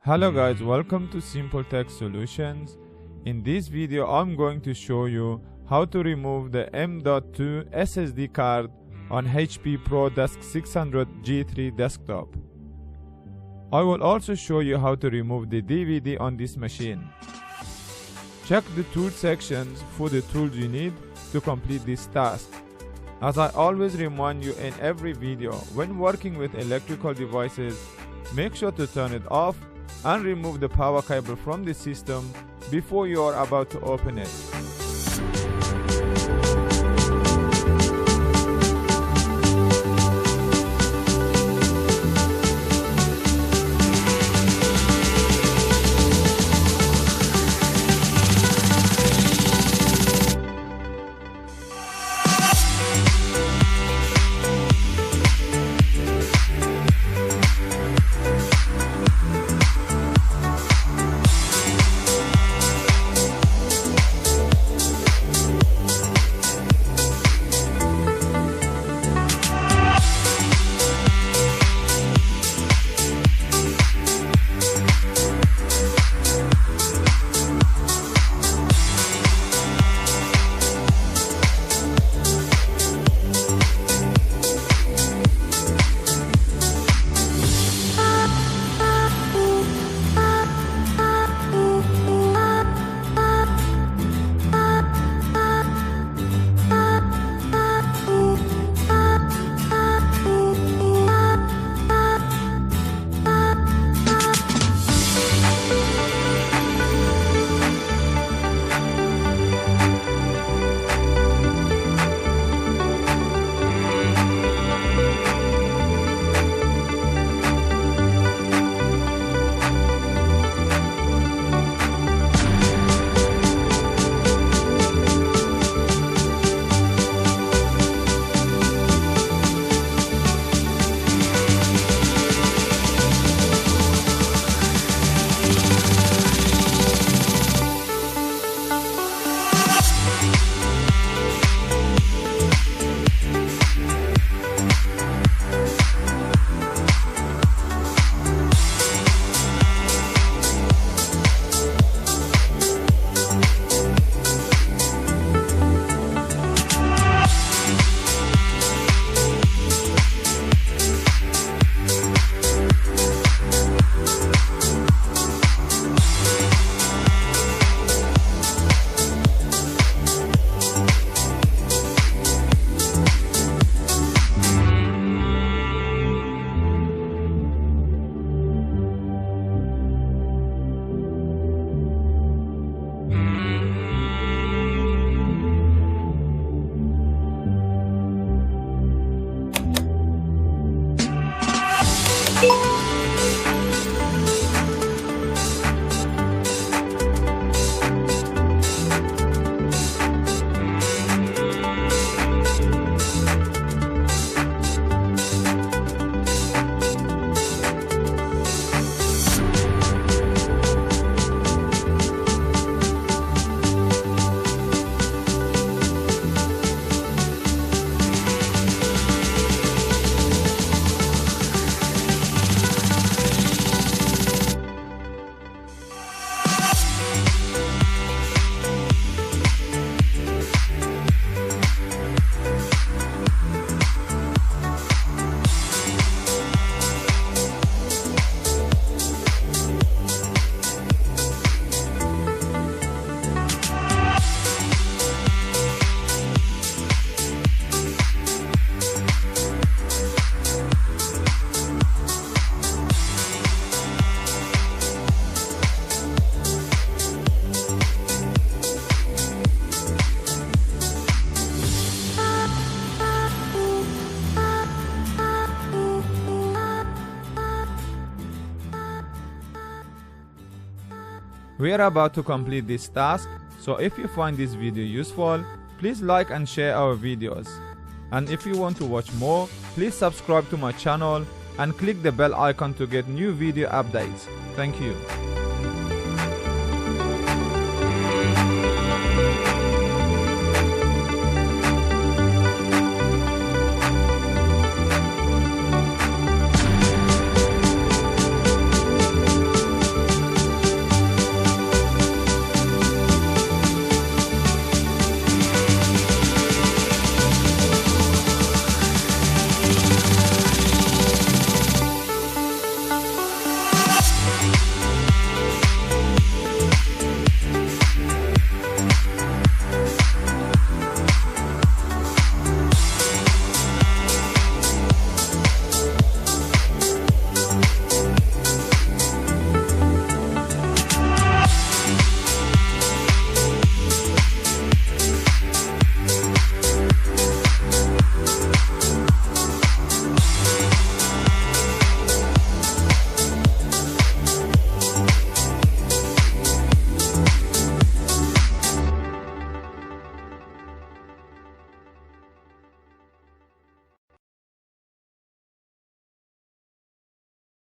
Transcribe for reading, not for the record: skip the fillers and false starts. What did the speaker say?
Hello guys, welcome to Simple Tech Solutions. In this video I'm going to show you how to remove the M.2 SSD card on HP ProDesk 600 G3 desktop. I will also show you how to remove the DVD on this machine. Check the tool sections for the tools you need to complete this task. As I always remind you in every video, when working with electrical devices, make sure to turn it off and remove the power cable from the system before you are about to open it. We are about to complete this task, so if you find this video useful, please like and share our videos. And if you want to watch more, please subscribe to my channel and click the bell icon to get new video updates. Thank you.